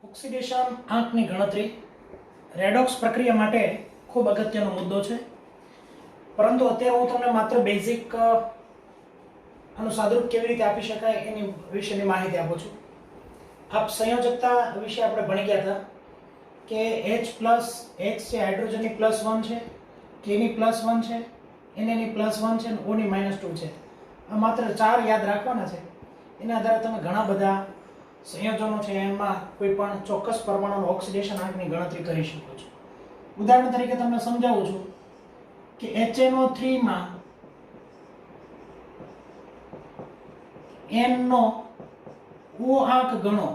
Oxidation આંકની ગણતરી redox પ્રક્રિયા માટે ખૂબ અગત્યનો મુદ્દો છે, પરંતુ અત્યારે હું તમને માત્ર બેઝિક આનું સાદુરૂપ કેવી રીતે આપી શકાય એની વિશેની માહિતી આપું છું. આપ સંયોજકતા વિશે આપણે ભણી ગયા હતા કે H+X છે, હાઇડ્રોજનની +1 છે, K ની +1 છે, Na ની +1 છે અને O ની -2 છે. આ માત્ર 4 યાદ રાખવાના છે. એના આધારે તમે ઘણા બધા સંયોજનો છે એમાં કોઈ પણ ચોક્કસ પરમાણુનો ઓક્સિડેશન આંકની ગણતરી કરી શકો છો. ઉદાહરણ તરીકે તમને સમજાવું છું કે HNO3 માં N નો O આંક ગણો.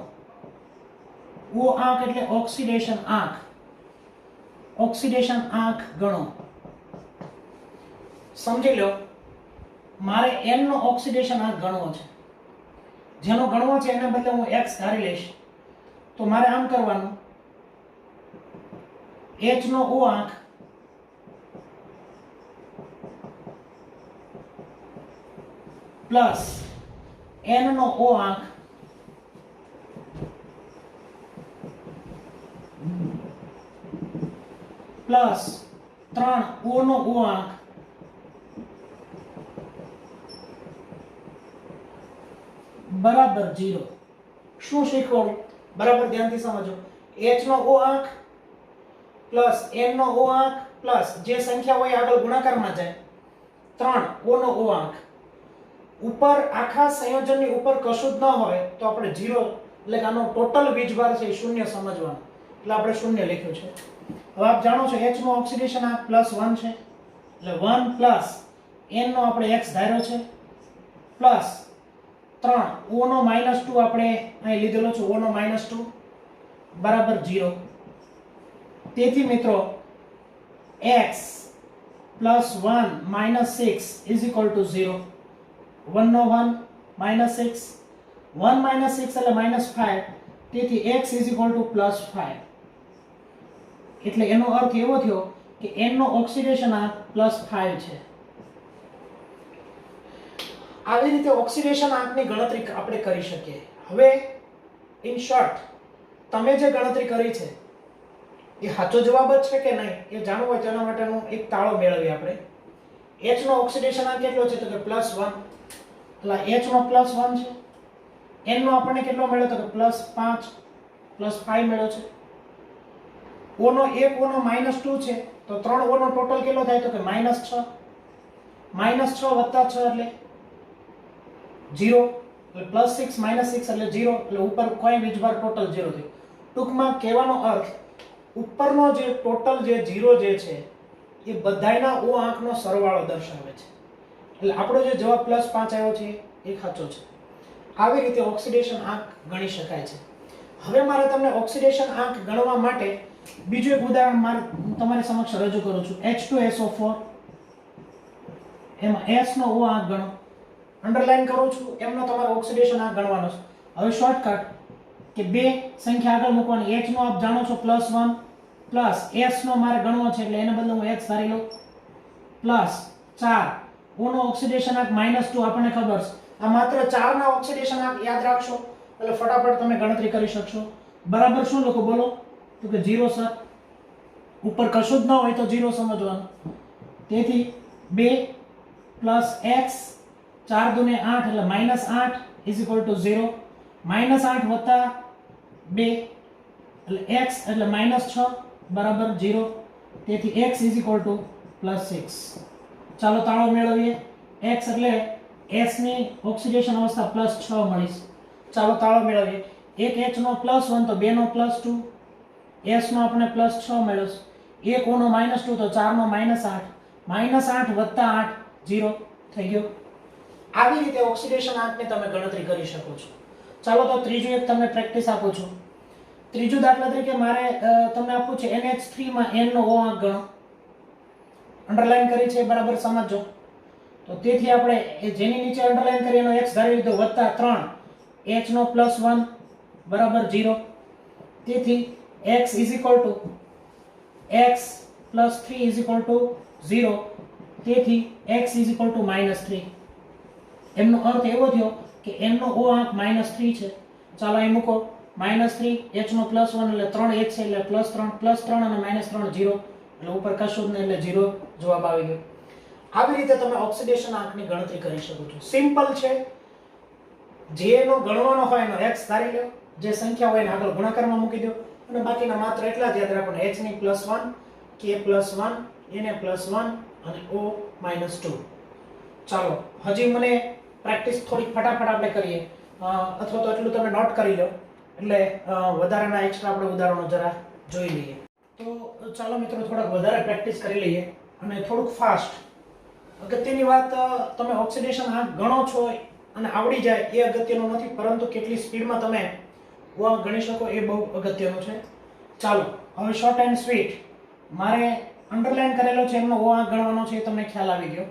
O આંક એટલે ઓક્સિડેશન આંક. ઓક્સિડેશન આંક ગણો. સમજી લો મારે N નો ઓક્સિડેશન આંક ગણવો છે. જેનો ગણવો છે એના બદલે હું x ધારી લઈશ. તો મારે આમ કરવાનું, H નો O આંક પ્લસ N નો O આંક પ્લસ 3 O નો O આંક બરાબર 0. શું શીખવાનું? બરાબર ધ્યાનથી સમજો. H નો O આંક પ્લસ N નો O આંક પ્લસ જે સંખ્યા હોય આગળ ગુણાકારમાં જાય 3 O નો O આંક. ઉપર આખા સંયોજનની ઉપર કશું જ ન હોય તો આપણે 0 એટલે કે આનો ટોટલ વીજભાર છે એ શૂન્ય સમજવાનો. એટલે આપણે શૂન્ય લખ્યું છે. હવે આપ જાણો છો H નો ઓક્સિડેશન આંક +1 છે. એટલે 1 પ્લસ N નો આપણે x ધાર્યો છે પ્લસ 3 O નો -2 આપણે અહીં લીધેલો છે. O નો -2 બરાબર 0. તેથી મિત્રો x + 1 - 6 = 0. 1 નો 1 -6 1 - 6 એટલે -5. તેથી x = +5. એટલે એનો અર્થ એવો થયો કે n નો ઓક્સિડેશન આંક +5 છે. આવી રીતે ઓક્સિડેશન આંકની ગણતરી આપણે કરી શકીએ. હવે ઇન શોર્ટ તમે જે ગણતરી કરી છે એ સાચો જવાબ જ છે કે નહીં એ જાણવું હોય તેના માટેનો એક તાળો મેળવીએ આપણે. H નો ઓક્સિડેશન આંક કેટલો છે? તો કે +1. એટલે H નો +1 છે. N નો આપણને કેટલો મળ્યો? તો કે +5 +5 મળ્યો છે. O નો 1 O નો -2 છે તો 3 O નો ટોટલ કેટલો થાય? તો કે -6. -6 + 6 એટલે 0. એટલે +6 - 6 એટલે 0. એટલે ઉપર કોઈ વીજભાર ટોટલ 0 થયો. ટૂંકમાં કહેવાનો અર્થ ઉપરનો જે ટોટલ જે 0 જે છે એ બધાયના O આંકનો સરવાળો દર્શાવે છે. એટલે આપણો જે જવાબ +5 આવ્યો છે એ સાચો છે. આવી રીતે ઓક્સિડેશન આંક ગણી શકાય છે. હવે મારે તમને ઓક્સિડેશન આંક ગણવા માટે બીજું એક ઉદાહરણ મારે તમારી સમક્ષ રજૂ કરું છું. H2SO4 એમાં S નો O આંક ગણો. અંડરલાઈન કરું છું એમનો તમારો ઓક્સિડેશન આંક ગણવાનો છે. હવે શોર્ટકટ કે બે સંખ્યા આગળ મૂકવાની. H નો આપ જાણો છો +1 પ્લસ S નો મારે ગણવો છે એટલે એને બદલે હું x ધારી લઉં પ્લસ 4 O નો ઓક્સિડેશન આંક -2 આપણને ખબર છે. આ માત્ર 4 ના ઓક્સિડેશન આંક યાદ રાખશો એટલે ફટાફટ તમે ગણતરી કરી શકશો. બરાબર શું લખો બોલો? તો કે 0 સર. ઉપર કશું જ ન હોય તો 0 સમજવાનું. તેથી 2 + x 4 દુને 8 એટલે -8 = 0. -8 વત્તા 2 એટલે x એટલે -6 બરાબર 0. તેથી x = +6. ચાલો તાળો મેળવીએ. x એટલે s ની ઓક્સિડેશન અવસ્થા +6 મળી. ચાલો તાળો મેળવીએ. એક h નો +1 તો 2 નો +2, s નો આપણે +6 મળ્યો છે. 1 O નો -2 તો 4 નો -8. -8 વત્તા 8 0 થઈ ગયો. આવી રીતે ઓક્સિડેશન આંકની તમે ગણતરી કરી શકો છો. ચાલો તો ત્રીજું એક તમને પ્રેક્ટિસ આપું છું. ત્રીજું દાખલા તરીકે મારે તમને આપવું છે NH3 માં N નો O આંક ગણો. અંડરલાઈન કરી છે બરાબર સમજો. તો તેથી આપણે જેની નીચે અંડરલાઈન કરી એનો x ધારી લીધો વત્તા 3 H નો +1 બરાબર 0. તેથી x + 3 = 0. તેથી x = -3. એમનો અર્થ એવો થયો કે n નો O આંક -3 છે. ચાલો અહીં મૂકો. -3 h નો +1 એટલે 3 h છે એટલે +3 અને -3 0 એટલે ઉપર કશું જ નહીં એટલે 0 જવાબ આવી ગયો. આવી રીતે તમે ઓક્સિડેશન આંકની ગણતરી કરી શકો છો. સિમ્પલ છે. જે નો ગણવાનો હોય એનો x ધારી લો, જે સંખ્યા હોય એને આગળ ગુણાકારમાં મૂકી દો અને બાકીના માત્ર એટલા જ યાદ રાખો h ની +1 k +1 n +1 અને o -2. ચાલો હજી મને પ્રેક્ટિસ થોડી ફટાફટ આપણે કરીએ અથવા તો એટલું તમે નોટ કરી લો એટલે વધારાના એક્સ્ટ્રા આપણે ઉદાહરણો જરા જોઈ લઈએ. તો ચાલો મિત્રો થોડાક વધારે પ્રેક્ટિસ કરી લઈએ અને થોડુંક ફાસ્ટ. અગત્યની વાત તમે ઓક્સિડેશન આંક ગણો છો અને આવડી જાય એ અગત્યનું નથી, પરંતુ કેટલી સ્પીડમાં તમે ગણી શકો એ બહુ અગત્યનું છે. ચાલો હવે શોર્ટ એન્ડ સ્વીટ મારે અંડરલાઈન કરેલો છે એમનો ઓ આંક ગણવાનો છે એ તમને ખ્યાલ આવી ગયો.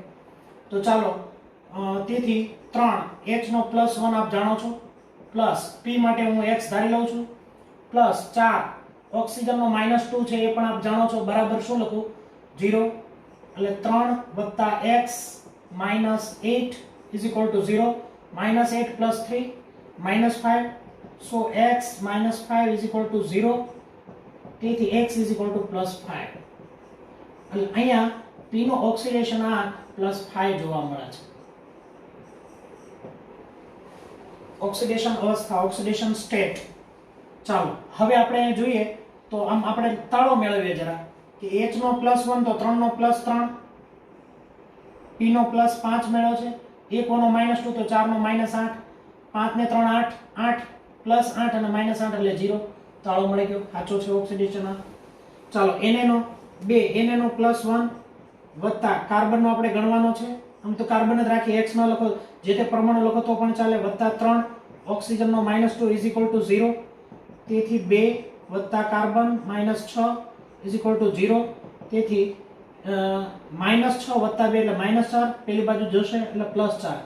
તો ચાલો તેથી 3 h નો +1 આપ જાણો છો, પ્લસ p માટે હું x ધારી લઉં છું, પ્લસ 4 ઓક્સિજન નો -2 છે એ પણ આપ જાણો છો, બરાબર શું લખું 0 એટલે 3 x -8 0 -8 + 3 -5 so x -5 0 તેથી x +5 એટલે અહીંયા p નો ઓક્સિડેશન આંક +5 જોવા મળે છે. ઓક્સિડેશન અવસ્થા ઓક્સિડેશન સ્ટેટ. ચાલો હવે આપણે જોઈએ તો આમ આપણે તાળો મેળવીએ જરા કે h નો +1 તો 3 નો +3, p નો +5 મેળવ્યો છે, 1 નો -2 તો 4 નો -8, 5 ને 3 8, 8 +8 અને -8 એટલે 0. તાળો મળી ગયો, સાચો છે ઓક્સિડેશન આંક. ચાલો Na નો 2 Na નો +1 વત્તા કાર્બન નો આપણે ગણવાનો છે. આમ તો કાર્બન જ રાખી, x નો લખો જે તે પરમાણુ લખો તો પણ ચાલે, વત્તા 3 ઓક્સિજન નો -2 0 તેથી 2 વત્તા કાર્બન -6 0 તેથી -6 વત્તા 2 એટલે -4, પેલી બાજુ જશે એટલે +4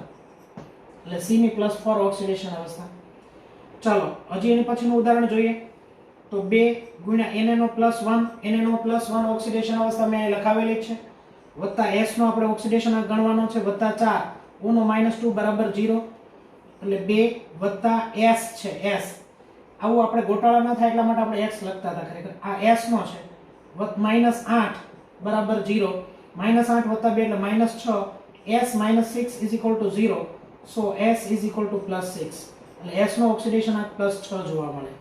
એટલે C ની +4 ઓક્સિડેશન અવસ્થા. ચાલો હજી એની પછીનું ઉદાહરણ જોઈએ તો 2 ગુણ્યા Na નો +1 ઓક્સિડેશન અવસ્થા મેં લખાવેલી છે, વત્તા S નો આપણે ઓક્સિડેશન આંક ગણવાનો છે, વત્તા 4 O નો -2 બરાબર 0 એટલે 2 વત્તા S છે S. આવું આપણે ગોટાળા ન થાય એટલા માટે આપણે x લખતા હતા, ખરેખર આ S નો છે, -8 બરાબર 0 -8 વત્તા 2 એટલે -6 S -6 0 so S +6 એટલે S નો ઓક્સિડેશન આંક +6 જોવા મળે.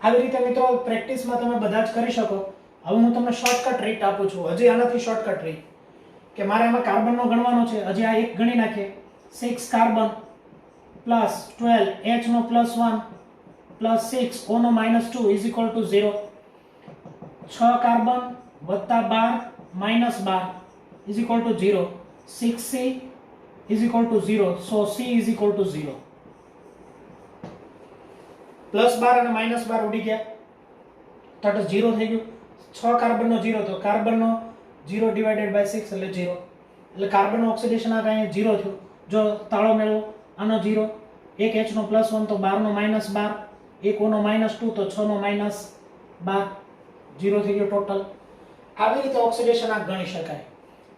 આવી રીતે મિત્રો પ્રેક્ટિસમાં તમે બધા જ કરી શકો. હવે હું તમને શોર્ટકટ રીત આપું છું, હજી આનાથી શોર્ટકટ રીત કે મારે આમાં કાર્બનનો ગણવાનો છે. હજી આ એક ગણી નાખીએ, 6 કાર્બન +12 H નો +1 +6 O નો -2 0 6 કાર્બન વત્તા 12 -12 0 6C 0 so C 0 +12 અને -12 ઉડી ગયા તો 0 થઈ ગયું. 6 કાર્બનનો 0 તો કાર્બનનો 0 / 6 એટલે 0 એટલે કાર્બનનો ઓક્સિડેશન આંક અહીંયા 0 થયું. જો તાળો મેળવો આનો 0, 1 H નો +1 તો 12 નો -12, 1 O નો -2 તો 6 નો -12 0 થઈ ગયો ટોટલ. આવી રીતે ઓક્સિડેશન આંક ગણી શકાય.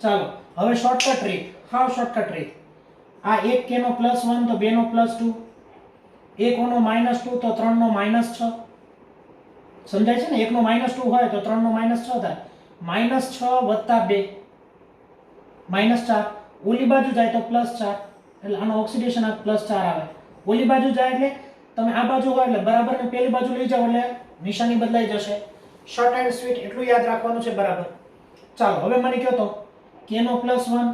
ચાલો હવે શોર્ટકટ રીત, હાવ શોર્ટકટ રીત. આ 1 K નો +1 તો 2 નો +2, 1 O નો -2 તો 3 નો -6. સમજાય છે ને, 1 નો -2 હોય તો 3 નો -6 થાય. -6 વત્તા 2 -4, ઓલી બાજુ જાય તો +4 એટલે આનો ઓક્સિડેશન આંક +4 આવે. ઓલી બાજુ જાય એટલે તમે આ બાજુ હોય એટલે બરાબર ને પેલી બાજુ લઈ જાઓ એટલે નિશાની બદલાઈ જશે. શોર્ટ એન્ડ સ્વીટ એટલું યાદ રાખવાનું છે બરાબર. ચાલો હવે મને કહો તો K નો +1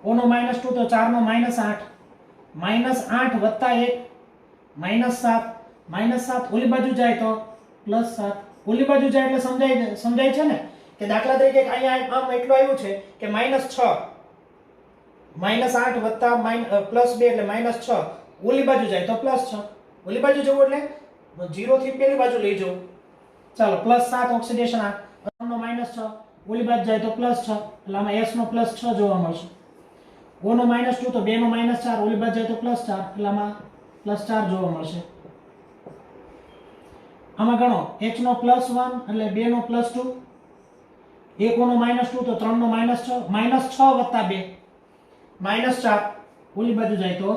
O નો -2 તો 4 નો -8, -8 વત્તા 1 -7 ઓલી બાજુ જાય તો +7, ઓલી બાજુ જાય એટલે સમજાય છે ને કે દાખલા તરીકે અહીંયા આમ એટલું આવ્યું છે કે -6 -8 વત્તા +2 એટલે -6, ઓલી બાજુ જાય તો +6, ઓલી બાજુ જવું એટલે 0 થી પેલી બાજુ લઈ જવું. ચાલો +7 ઓક્સિડેશન આંક, 3 નો -6 ઓલી બાજુ જાય તો +6 એટલે આમાં S નો +6 જોવા મળશે. O નો -2 તો 2 નો -4 ઓલી બાજુ જાય તો +4 એટલે આમાં +4 જોવા મળશે. આમાં ગણો H નો +1 એટલે 2 નો +2, 1 O નો -2 તો 3 નો -6 -6 વત્તા 2 -4 ઓલી બાજુ જાય તો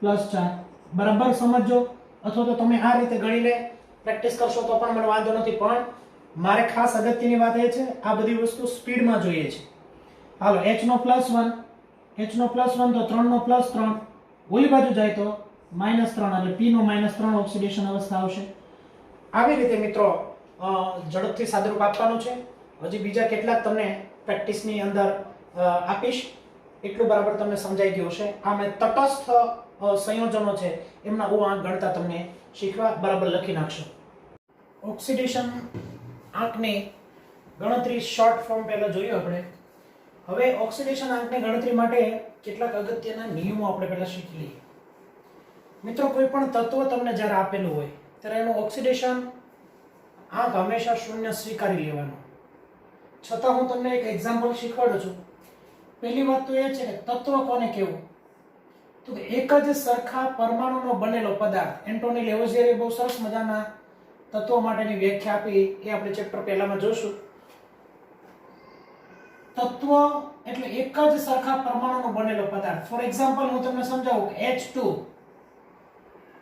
+4 બરાબર સમજો. અથવા તો તમે આ રીતે ગણી લે પ્રેક્ટિસ કરશો તો પણ મને વાંધો નથી, પણ મારે ખાસ અગત્યની વાત એ છે આ બધી વસ્તુ સ્પીડમાં જોઈએ છે. હાલો h નો +1, h નો +1 તો 3 નો +3, ઓલી બાજુ જાય તો -3 એટલે p નો -3 ઓક્સિડેશન અવસ્થા આવશે. આવી રીતે મિત્રો ઝડપથી સાદુરૂપ આપવાનું છે. હજી બીજા કેટલાક તમને પ્રેક્ટિસની અંદર આપીશ, એટલું બરાબર તમને સમજાઈ ગયું હશે. આ મેં તટસ્થ સંયોજનો છે એમના આંક ગણતા તમને શીખવા બરાબર લખી નાખશો. ઓક્સિડેશન આંકની ગણતરી શોર્ટ ફોર્મ પહેલા જોયું આપણે. હવે ઓક્સિડેશન આંકની ગણતરી માટે કેટલાક અગત્યના નિયમો આપણે પહેલા શીખી લઈએ. મિત્રો કોઈ પણ તત્વ તમને જ્યારે આપેલું હોય ત્યારે એનું ઓક્સિડેશન આંક હંમેશા શૂન્ય સ્વીકારી લેવાનું. છતાં હું તમને એક એક્ઝામ્પલ શીખવાડું છું. પહેલી વાત તો એ છે કે તત્વ કોને કહેવું, તો એક જ સરખા પરમાણુનો બનેલો પદાર્થ. એન્ટોની લેવોઝિયરે બહુ સરસ મજાના તત્વો માટેની વ્યાખ્યા આપી, એ આપણે ચેપ્ટર પહેલામાં જોશું. તત્વ એટલે એક જ સરખા પરમાણુનો બનેલો પદાર્થ. ફોર એક્ઝામ્પલ હું તમને સમજાવું કે H2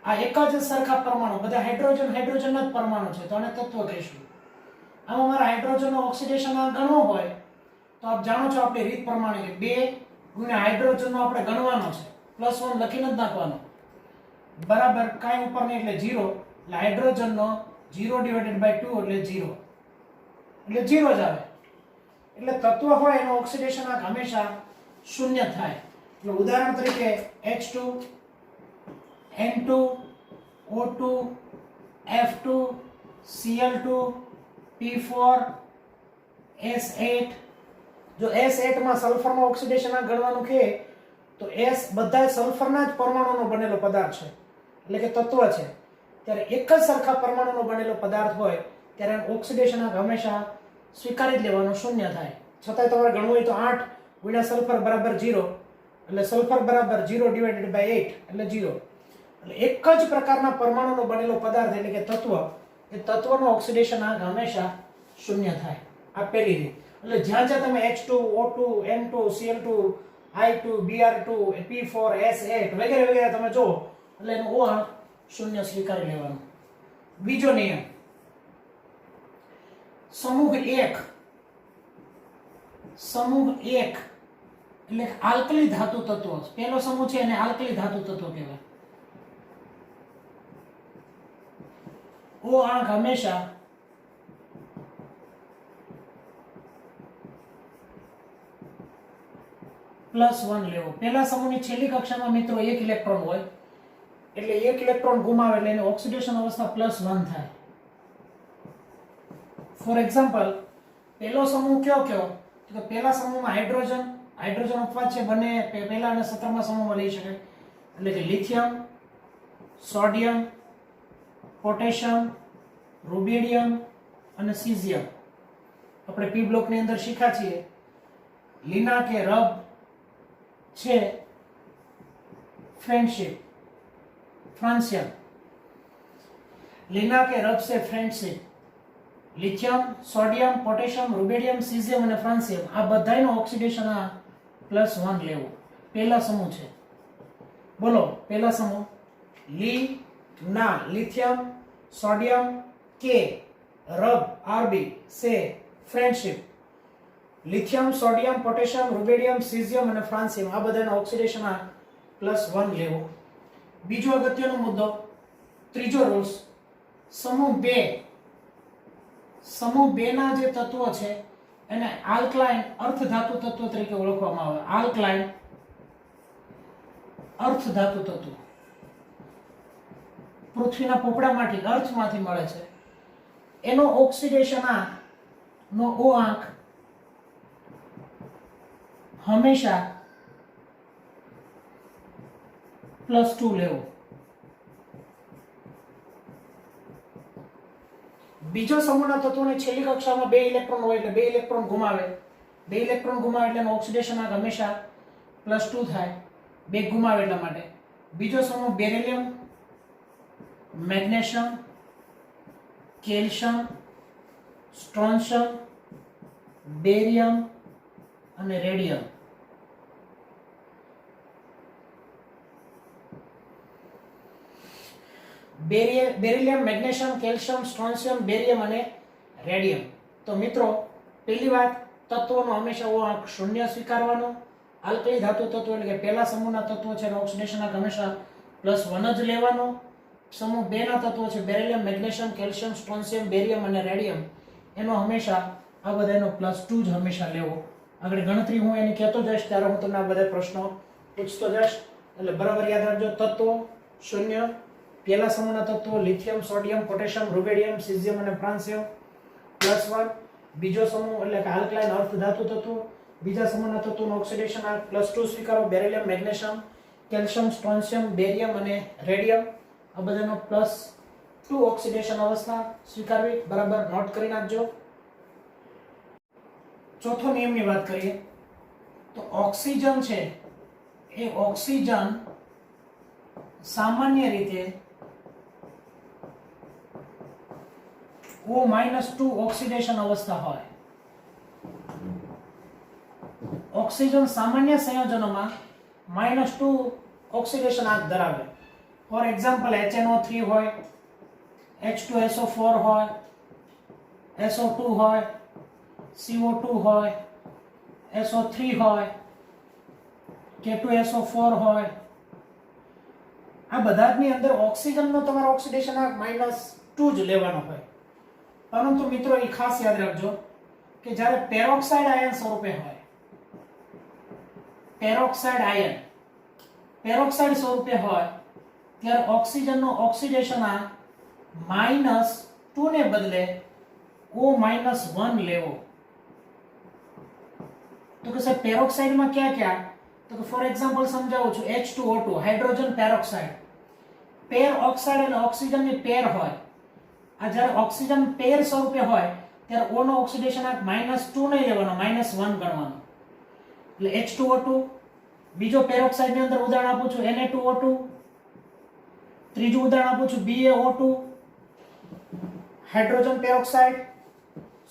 આ એક જ સરખા પરમાણુ, બધા હાઇડ્રોજન જ પરમાણુ છે, તો આને તત્વ કહીશું. આમાં મારા હાઇડ્રોજનનો ઓક્સિડેશન આંક ગણવો હોય તો આપ જાણો છો આપણી રીત પ્રમાણે કે 2 ગુણ્યા હાઇડ્રોજનનો આપણે ગણવાનો છે, +1 લખીને જ નાખવાનો, બરાબર કાંઈ ઉપર નહીં એટલે 0. એટલે હાઇડ્રોજનનો 0/2 એટલે 0, એટલે 0 જ આવે. એટલે તત્વ હોય એનો ઓક્સિડેશન આંક હંમેશા શૂન્ય થાય. એટલે ઉદાહરણ તરીકે H2, N2, O2, F2, Cl2, P4, S8. જો S8 માં સલ્ફરનો ઓક્સિડેશન આંક ગણવાનું કહે તો S બધા સલ્ફરના જ પરમાણુનો બનેલો પદાર્થ છે, એટલે કે તત્વ છે. ત્યારે એક જ સરખા પરમાણુનો બનેલો પદાર્થ હોય ત્યારે ઓક્સિડેશન આંક હંમેશા સ્વીકારી જ લેવાનો, શૂન્ય થાય. છતાંય તમારે ગણવું હોય તો 8 ગુણ્યા સલ્ફર બરાબર 0, એટલે સલ્ફર બરાબર 0/8 એટલે 0. એટલે એક જ પ્રકારના પરમાણુનો બનેલો પદાર્થ એટલે કે તત્વ, એ તત્વનો ઓક્સિડેશન આંક હંમેશા શૂન્ય થાય. આ પહેલી રીત. એટલે જ્યાં જ્યાં તમે H2, O2, N2, Cl2, I2, Br2, P4, S8 વગેરે વગેરે તમે જો એટલે એનો O આંક શૂન્ય સ્વીકારી લેવાનો. બીજો નિયમ, સમૂહ 1 એટલે આલ્કલી ધાતુ તત્વો. પહેલો સમૂહ છે એને આલ્કલી ધાતુ તત્વો કહેવાય. O આંક હંમેશા +1 લેવો. પહેલા સમૂહની છેલ્લી કક્ષામાં મિત્રો 1 ઇલેક્ટ્રોન હોય, એટલે 1 ઇલેક્ટ્રોન ગુમાવે એટલે એની ઓક્સિડેશન અવસ્થા +1 થાય. ફોર એક્ઝામ્પલ પહેલો સમૂહ કયો તો પહેલા સમૂહમાં હાઇડ્રોજન અપવાદ છે, બંને પહેલા અને 17મા સમૂહમાં લઈ શકાય. એટલે કે લિથિયમ, સોડિયમ, પોટેશિયમ, રૂબિડિયમ અને સીઝિયમ. આપણે પી બ્લોકની અંદર શીખ્યા છીએ. લીના કે રબ છે ફ્રેન્ડશિપ, ફ્રાન્સિયમ. લીના કે રબ છે friendship. Lithium, sodium, potassium, rubidium, caesium અને ફ્રાન્સિયમ આ બધાયનો ઓક્સિડેશન આ +1 લેવું. પહેલા સમૂહ છે. બોલો પહેલા સમૂહ લી ના લિથિયમ, સોડિયમ, કે રબ આરબી સે friendship. Lithium, sodium, potassium, rubidium, caesium અને ફ્રાન્સિયમ આ બધાનો ઓક્સિડેશન આ +1 લેવો. બીજો અગત્યનો મુદ્દો, ત્રીજો રૂલ્સ, સમૂહ 2 ના જે તત્વો છે એને આલ્કલાઇન અર્ધધાતુ તત્વ તરીકે ઓળખવામાં આવે. આલ્કલાઇન અર્ધધાતુ તત્વ પૃથ્વીના પોપડામાંથી, અર્થમાંથી મળે છે. એનો ઓક્સિડેશન નો O આંક હંમેશા +2 લેવો. બીજો સમૂહના તત્વોની છેલ્લી કક્ષામાં 2 ઇલેક્ટ્રોન હોય એટલે 2 ઇલેક્ટ્રોન ગુમાવે. 2 ઇલેક્ટ્રોન ગુમાવે એટલે એનું ઓક્સિડેશન આંક હંમેશા +2 થાય. 2 ગુમાવે એટલા માટે. બીજો સમૂહ beryllium, magnesium, calcium, strontium, barium અને radium. Beryllium, magnesium, calcium, strontium, barium અને રેડિયમ. તો મિત્રો પહેલી વાત, તત્વોનો હંમેશા ઓ આંક શૂન્ય સ્વીકારવાનો. આલ્કલી ધાતુ તત્વો એટલે કે પહેલા સમૂહના તત્વો છે એનો ઓક્સિડેશન આંક હંમેશા +1 જ લેવાનો. સમૂહ 2 ના તત્વો છે beryllium, magnesium, calcium, strontium, barium અને રેડિયમ, એનો હંમેશા આ બધાનો +2 જ હંમેશા લેવો. આગળ ગણતરી હું એની કહેતો જઈશ ત્યારે હું તમને આ બધા પ્રશ્નો પૂછતો જઈશ, એટલે બરાબર યાદ રાખજો. તત્વો શૂન્ય, પહેલા સમૂહના તત્વો લિથિયમ, સોડિયમ, પોટેશિયમ, રૂબેડિયમ, સીઝિયમ અને ફ્રાન્સિયમ +1. બીજો સમૂહ એટલે કે આલ્કલાઇન અર્ધ ધાતુ તત્વો, બીજા સમૂહના તત્વોનો ઓક્સિડેશન આંક +2 સ્વીકારો. Beryllium, magnesium, calcium, strontium, barium અને રેડિયમ, આ બધાનો +2 ઓક્સિડેશન અવસ્થા સ્વીકારવી. બરાબર નોટ કરી નાખજો. ચોથો નિયમની વાત કરીએ તો ઓક્સિજન છે એ ઓક્સિજન સામાન્ય રીતે O-2 ઓક્સિડેશન અવસ્થા હોય. ઓક્સિજન સામાન્ય સંયોજનોમાં -2 ઓક્સિડેશન આંક ધરાવે. ફોર એક્ઝામ્પલ HNO3 હોય, H2SO4 હોય, SO2 હોય, CO2 હોય, SO3 હોય, K2SO4 હોય. આ બધાની અંદર ઓક્સિજનનો તમારો ઓક્સિડેશન આંક -2 જ લેવાનો હોય. પરંતુ મિત્રો એ ખાસ યાદ રાખજો કે જ્યારે પેરોક્સાઇડ આયન સ્વરૂપે હોય, પેરોક્સાઇડ સ્વરૂપે હોય ત્યારે ઓક્સિજનનો ઓક્સિડેશન આંક -2 ને બદલે O-1 લેવો. તો કે સાહેબ પેરોક્સાઇડમાં ક્યાં તો કે ફોર એક્ઝામ્પલ સમજાવું છું. H2O2 hydrogen peroxide. પેર ઓક્સાઇડ એટલે ઓક્સિજનની પેર હોય. આ જ્યારે ઓક્સિજન પેર સ્વરૂપે હોય ત્યારે O નો ઓક્સિડેશન આંક -2 નહીં લેવાનો, -1 ગણવાનો. એટલે H2O2. બીજો પેરોક્સાઇડ ની અંદર ઉદાહરણ આપું છું Na2O2. ત્રીજું ઉદાહરણ આપું છું BaO2. Hydrogen peroxide,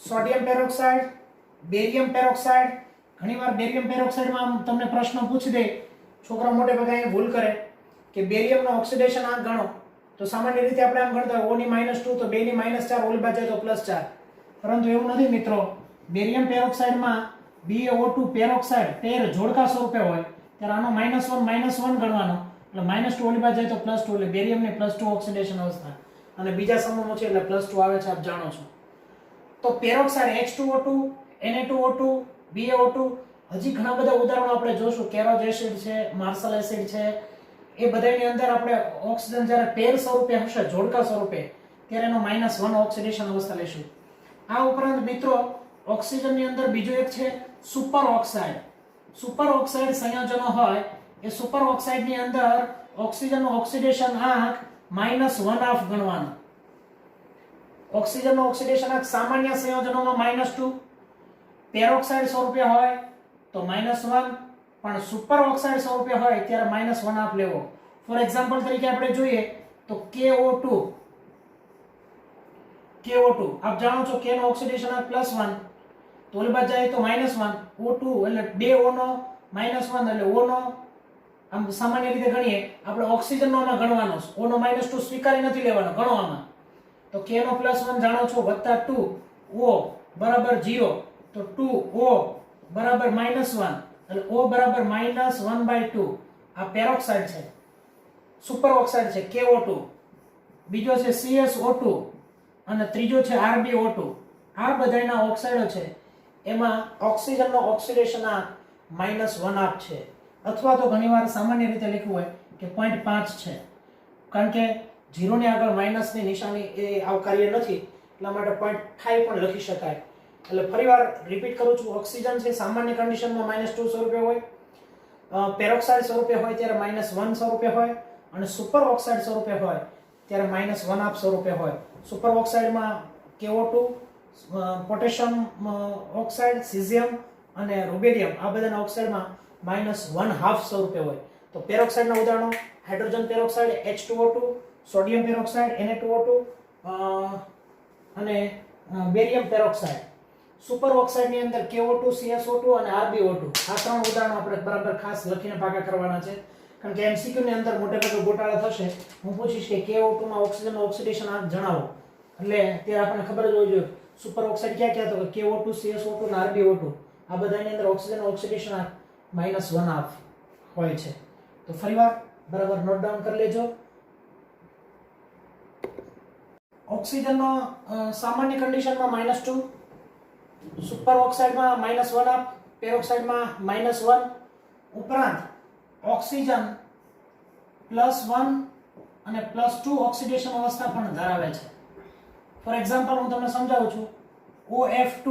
sodium peroxide, barium peroxide. ઘણીવાર બેરિયમ પેરોક્સાઇડમાં તમને પ્રશ્ન પૂછી દે, છોકરા મોટે ભાગે અહીં ભૂલ કરે કે બેરિયમનો ઓક્સિડેશન આંક ગણો તો સામાન્ય રીતે આપણે આમ ગણતા હોય O ની -2 તો 2 ની -4 ઓલી બાજુ તો +4. પરંતુ એવું નથી મિત્રો. બેરિયમ પેરોક્સાઇડમાં BaO2 પેરોક્સાઇડ પેર જોડકા સ્વરૂપે હોય ત્યારે આનો -1 ગણવાનો. એટલે -2 ઓલી બાજુ તો +2 એટલે બેરિયમને +2 ઓક્સિડેશન અવસ્થા અને બીજા સમૂહનો છે એટલે +2 આવે છે, આપ જાણો છો. તો પેરોક્સાઇડ H2O2, Na2O2, BaO2, હજી ઘણા બધા ઉદાહરણો આપણે જોશું. કેરોજ એસિડ છે, માર્શલ એસિડ છે, એ બધાની અંદર આપણે ઓક્સિજન જ્યારે પેર સ્વરૂપે હશે, જોડકા સ્વરૂપે, ત્યારે એનો -1 ઓક્સિડેશન અવસ્થા લેશું. આ ઉપરાંત મિત્રો ઓક્સિજનની અંદર બીજું એક છે સુપર ઓક્સાઇડ. સુપર ઓક્સાઇડ સંયોજનો હોય એ સુપર ઓક્સાઇડની અંદર ઓક્સિજનનો ઓક્સિડેશન આંક -1/2 ગણવાનો. ઓક્સિજનનો ઓક્સિડેશન આંક સામાન્ય સંયોજનોમાં -2, પેરોક્સાઇડ સ્વરૂપે હોય તો -1, પણ સુપર ઓક્સાઇડ સ્વરૂપે હોય ત્યારે -1/2 લેવો. ફોર એક્ઝામ્પલ તરીકે આપણે જોઈએ તો KO2. આપ જાણો છો K નો ઓક્સિડેશન આંક +1 તો ઓલી બાજુ જાય તો -1. O2 એટલે 2 O નો -1 એટલે O નો આમ સામાન્ય રીતે ગણીએ આપણે ઓક્સિજનનો આમાં ગણવાનો છે. O નો -2 સ્વીકારી નથી લેવાનો, ગણો આમાં. તો K નો +1 જાણો છો +2 O બરાબર 0 તો 2O બરાબર -1 એટલે O બરાબર -1/2. આ પેરોક્સાઇડ છે, સુપર ઓક્સાઇડ છે KO2. બીજો છે CSO2 અને ત્રીજો છે RbO2. આ બધાના ઓક્સાઇડો છે એમાં ઓક્સિજનનો ઓક્સિડેશન આંક -1/2 છે, અથવા તો ઘણીવાર સામાન્ય રીતે લખ્યું હોય કે 0.5 છે, કારણ કે 0 ની આગળ માઈનસની નિશાની એ આવકાર્ય નથી, એટલા માટે 0.5 પણ લખી શકાય. એટલે ફરીવાર રિપીટ કરું છું, ઓક્સિજન છે સામાન્ય કન્ડિશનમાં -2 સ્વરૂપે હોય, પેરોક્સાઇડ સ્વરૂપે હોય ત્યારે -1 સ્વરૂપે હોય, અને સુપર ઓક્સાઇડ સ્વરૂપે હોય ત્યારે -1/2 સ્વરૂપે હોય. સુપર ઓક્સાઇડમાં KO2, પોટેશિયમ ઓક્સાઇડ, સીઝિયમ અને રૂબેડિયમ આ બધાના ઓક્સાઇડમાં -1/2 સ્વરૂપે હોય. તો પેરોક્સાઇડના ઉદાહરણો hydrogen peroxide H2O2, sodium peroxide Na2O2 અને બેરિયમ પેરોક્સાઇડ. સુપર ઓક્સાઇડની અંદર KO2, CSO2 અને RbO2. આ ત્રણ ઉદાહરણો આપણે બરાબર ખાસ લખીને પાકા કરવાના છે. કારણ કે એમસીક્યુ ની અંદર મોટે ભાગે ગોટાળા થશે. હું પૂછીશ કે KO2 માં ઓક્સિજનનો ઓક્સિડેશન આંક જણાવો, એટલે તે આપણને ખબર જ હોવી જોઈએ સુપર ઓક્સાઇડ ક્યાં ક્યાં, તો કે KO2 CSO2 અને RbO2 આ બધાની અંદર ઓક્સિજનનો ઓક્સિડેશન આંક -1 હોય છે. તો ફરીવાર બરાબર નોટ ડાઉન કરી લેજો. ઓક્સિજનનો સામાન્ય કન્ડિશનમાં -2, સુપર ઓક્સાઇડમાં -1, પેરોક્સાઇડમાં -1, ઉપરાંત ઓક્સિજન +1 અને +2 ઓક્સિડેશન અવસ્થા પણ ધરાવે છે. ફોર એક્ઝામ્પલ હું તમને સમજાવું છું. OF2,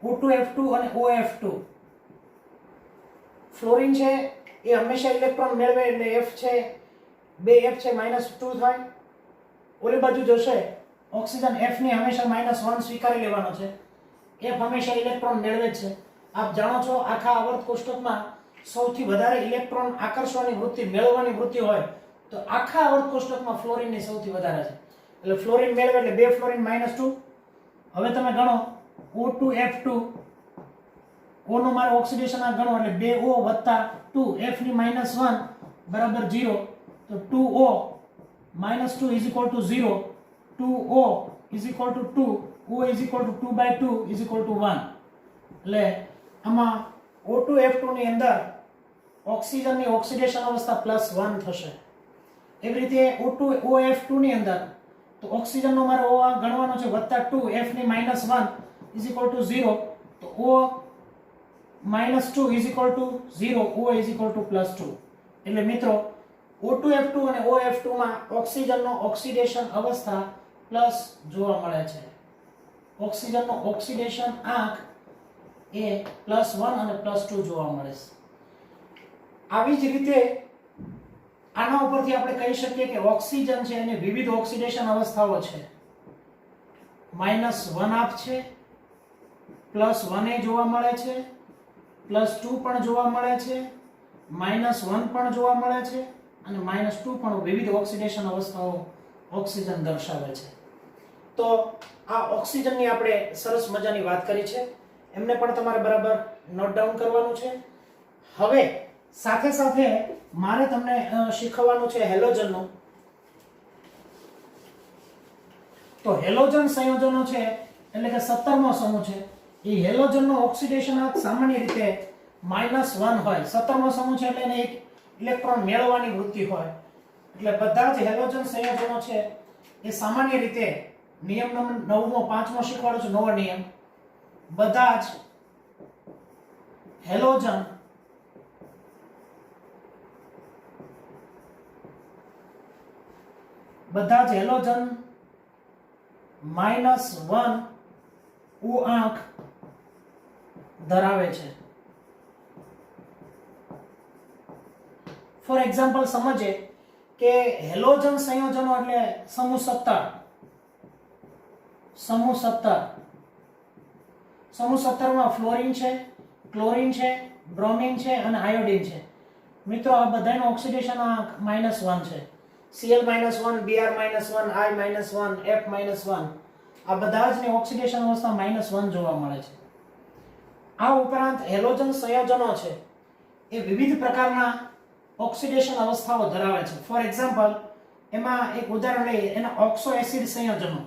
O2F2 અને OF2. ફ્લોરિન છે એ હંમેશા ઇલેક્ટ્રોન મેળવે એટલે F છે 2F છે -2 થાય. ઓલી બાજુ જશે ઓક્સિજન F ની હંમેશા -1 સ્વીકારી લેવાનો છે. F હંમેશા ઇલેક્ટ્રોન મેળવે છે. આપ જાણો છો આખા આવર્ત કોષ્ટકમાં સૌથી વધારે ઇલેક્ટ્રોન આકર્ષવાની વૃત્તિ, મેળવવાની વૃત્તિ હોય તો આખા આવર્ત કોષ્ટકમાં ફ્લોરિનની સૌથી વધારે છે. એટલે ફ્લોરિન મેળવે એટલે 2 ફ્લોરિન -2. હવે તમે ગણો O2F2, O નો મારો ઓક્સિડેશન આ ગણો એટલે 2O + 2 F ની -1 બરાબર 0. તો 2O -2 = 0, 2O = 2, O = 2/2 = 1. એટલે આમાં O2F2 ની અંદર ઓક્સિજનની ઓક્સિડેશન અવસ્થા +1 થશે. એવી રીતે O2OF2 ની અંદર તો ઓક્સિજનનો મારો O ગણવાનો છે +2 F ની -1 = 0, તો O -2 = 0, O +2. એટલે મિત્રો O2F2 અને OF2 માં ઓક્સિજનનો ઓક્સિડેશન અવસ્થા પ્લસ જોવા મળે છે. ઓક્સિજનનો ઓક્સિડેશન આંક એ +1 અને +2 જોવા મળે છે. આવી જ રીતે આના ઉપરથી આપણે કહી શકીએ કે ઓક્સિજન છે એની વિવિધ ઓક્સિડેશન અવસ્થાઓ છે. -1 છે, +1 એ જોવા મળે છે, +2 પણ જોવા મળે છે, -1 પણ જોવા મળે છે અને -2 પણ વિવિધ ઓક્સિડેશન અવસ્થાઓ ઓક્સિજન દર્શાવે છે. તો આ ઓક્સિજનની આપણે સરસ મજાની વાત કરી છે, એમને પણ તમારે બરાબર નોટ ડાઉન કરવાનું છે. હવે સાથે સાથે મારે તમને શીખવવાનું છે હેલોજનનું. તો હેલોજન સંયોજનો છે એટલે કે 17મો સમૂહ છે. એ હેલોજનનો ઓક્સિડેશન આંક સામાન્ય રીતે -1 હોય. 17મો સમૂહ છે એટલે એને એક ઇલેક્ટ્રોન મેળવવાની વૃત્તિ હોય. એટલે બધા જ હેલોજન સંયોજનો છે એ સામાન્ય રીતે નિયમ નંબર 9મો 5મો શીખવાડું છું, નવો નિયમ. બધા જ હેલોજન -1 O આંક ધરાવે છે. ફોર એક્ઝામ્પલ સમજીએ કે હેલોજન સંયોજનો એટલે સમૂહ 17. સમૂહ 17 માં ફ્લોરિન છે, ક્લોરીન છે, બ્રોમિન છે અને આયોડિન છે. મિત્રો આ બધાનો ઓક્સિડેશન આંક -1 છે. Cl -1, Br -1, I -1, F -1 આ બધા જ ની ઓક્સિડેશન અવસ્થા -1 જોવા મળે છે. આ ઉપરાંત હેલોજન સંયોજનો છે એ વિવિધ પ્રકારના ઓક્સિડેશન અવસ્થાઓ ધરાવે છે. ફોર એક્ઝામ્પલ એમાં એક ઉદાહરણ લઈએ, એના ઓક્સો એસિડ સંયોજનો.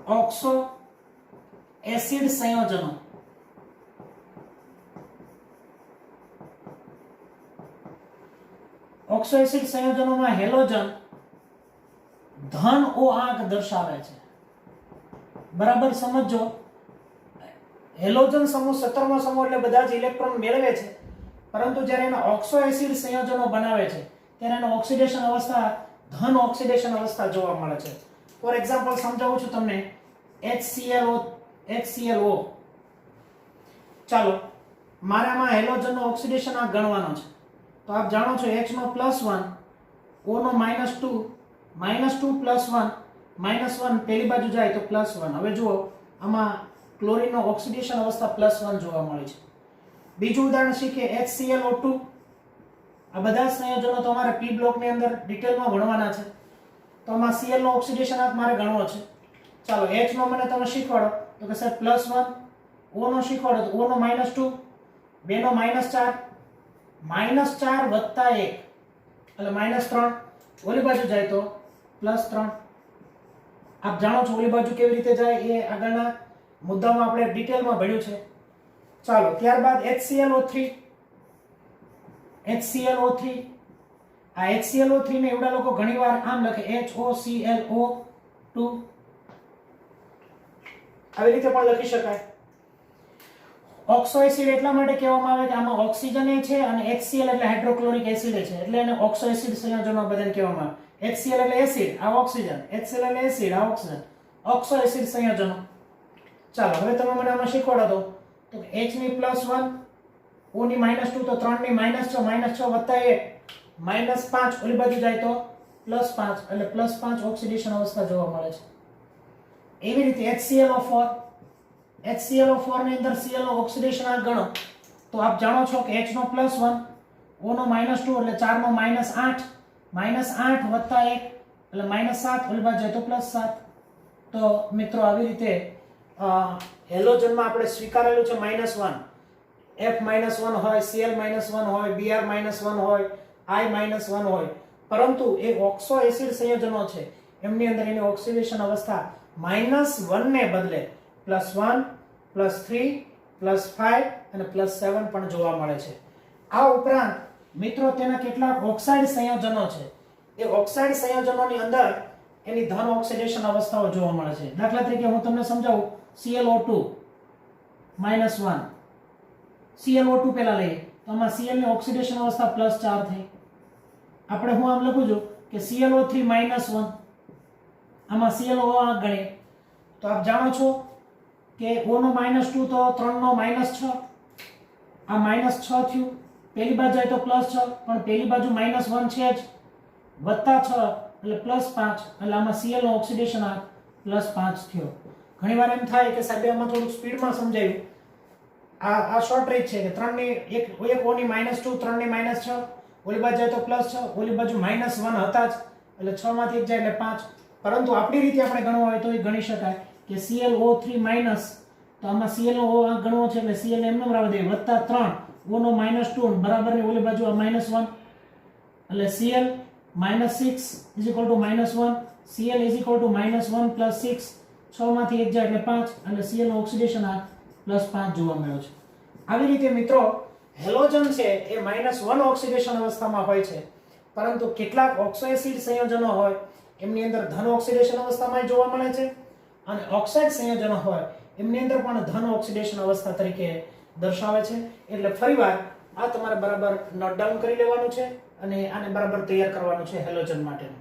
ઓક્સો એસિડ સંયોજનો ઓક્સો એસિડ સંયોજનોમાં હેલોજન ધન O આંક દર્શાવે છે. બરાબર સમજો. હેલોજન સમૂહ 17મો સમૂહ એટલે બધા જ ઇલેક્ટ્રોન મેળવે છે, પરંતુ જ્યારે એના ઓક્સો એસિડ સંયોજનો બનાવે છે ત્યારે એનો ઓક્સિડેશન અવસ્થા ધન ઓક્સિડેશન અવસ્થા જોવા મળે છે. ફોર એક્ઝામ્પલ સમજાવું છું તમને. HClO. ચાલો મારામાં હેલોજનનો ઓક્સિડેશન આંક ગણવાનો છે. તો આપ જાણો છો H નો +1, O નો -2, -2 +1, -1 પેલી બાજુ જાય તો +1. હવે જુઓ આમાં ક્લોરીનનો ઓક્સિડેશન અવસ્થા +1 જોવા મળી છે. બીજું ઉદાહરણ શીખીએ HClO2. આ બધા સંયોજનો તમારે P બ્લોકની અંદર ડિટેલમાં ભણવાના છે. તો આમાં Cl નો ઓક્સિડેશન આંક મારે ગણવો છે. ચાલો H નો મને તમે શીખવાડો તો કે સાહેબ +1, O નો શીખવાડો તો O નો -2, 2 નો -4, -4 વત્તા 1 એટલે -3, ઓલી બાજુ જાય તો +3. આપ જાણો છો ઓલી બાજુ કેવી રીતે જાય એ આગળના મુદ્દામાં આપણે ડિટેલમાં ભણ્યું છે. ચાલો ત્યારબાદ HClO3. આ HClO3 ને એવડા લોકો ઘણીવાર આમ લખે HOClO2. આવી રીતે પણ લખી શકાય. ઓક્સો એસિડ એટલા માટે કહેવામાં આવે કે આમાં ઓક્સિજન એ છે અને HCl એટલે હાઇડ્રોક્લોરિક એસિડ છે, એટલે એને ઓક્સો એસિડ સંયોજનો બધાને કહેવામાં આવે. HCl એટલે એસિડ, આ ઓક્સિજન, HCl એટલે એસિડ, આ ઓક્સિજન, ઓક્સો એસિડ સંયોજનો. ચાલો હવે તમે મને આમાં શીખવાડો દો તો H ની +1, O ની -2 તો 3 ની -6, -6 વત્તા 1 -5, ઓલી બાજુ જાય તો +5 એટલે +5 ઓક્સિડેશન અવસ્થા જોવા મળે છે. એવી રીતે HClO4 ની અંદર Cl નો ઓક્સિડેશન આંક ગણો તો આપ જાણો છો કે H નો +1, O નો -2 એટલે 4 નો -8, -8 વત્તા 1 એટલે -7, ઓલી બાજુ જાય તો +7. તો મિત્રો આવી રીતે હેલોજનમાં આપણે સ્વીકારેલું છે -1, F -1 હોય, Cl -1 હોય, Br -1 હોય, I -1 હોય, પરંતુ એ ઓક્સો એસિડ સંયોજનો છે એમની અંદર એની ઓક્સિડેશન અવસ્થા -1 ને બદલે +1, +3, +5 અને +7 પણ જોવા મળે છે. આ ઉપરાંત મિત્રો તેના કેટલાક ઓક્સાઇડ સંયોજનો છે. એ ઓક્સાઇડ સંયોજનોની અંદર એની ધન ઓક્સિડેશન અવસ્થાઓ જોવા મળે છે. દાખલા તરીકે હું તમને સમજાવું. ClO2 -1, ClO2 પહેલા લઈએ તો આમાં Cl ની ઓક્સિડેશન અવસ્થા +4 થઈ. આપણે હું આમ લખું છું કે ClO3 -1, આમાં ClO આંક ગણીએ તો આપ જાણો છો કે O નો -2 તો 3 નો -6, આ -6 થયું. પહેલી બાજુ જાય તો +6, પણ પહેલી બાજુ -1 છે જ, વત્તા 6 એટલે +5 એટલે આમાં Cl નો ઓક્સિડેશન આંક +5 થયો. ઘણીવાર એમ થાય કે સાહેબ આમાં થોડું સ્પીડમાં સમજાયું. આ શોર્ટ રીત છે કે 3 ની એક O ની -2, 3 ની -6, ઓલી બાજુ જાય તો +6, ઓલી બાજુ -1 હતા જ એટલે 6 માંથી 1 જાય એટલે 5. પરંતુ આપણી રીતે આપણે ગણવા હોય તો એ ગણી શકાય કે ClO3- તો આમાં Cl નો આંક ગણવો છે એટલે Cl એમને બરાબર દે વત્તા 3 O નો -2 બરાબર ની ઓલી બાજુ -1 એટલે Cl -6 -1, Cl -1 + 6, 6 માંથી 1 જાય એટલે 5 એટલે Cl નો ઓક્સિડેશન આંક +5 જોવા મળ્યો છે. આવી રીતે મિત્રો હેલોજન છે એ -1 ઓક્સિડેશન અવસ્થામાં હોય છે, પરંતુ કેટલાક ઓક્સો એસિડ સંયોજનો હોય એમની અંદર ધન ઓક્સિડેશન અવસ્થામાં જોવા મળે છે અને ઓક્સાઇડ સંયોજનો હોય એમની અંદર પણ ધન ઓક્સિડેશન અવસ્થા તરીકે દર્શાવે છે. એટલે ફરીવાર આ તમારે બરાબર નોટ ડાઉન કરી લેવાનું છે અને આને બરાબર તૈયાર કરવાનું છે હેલોજન માટેનું.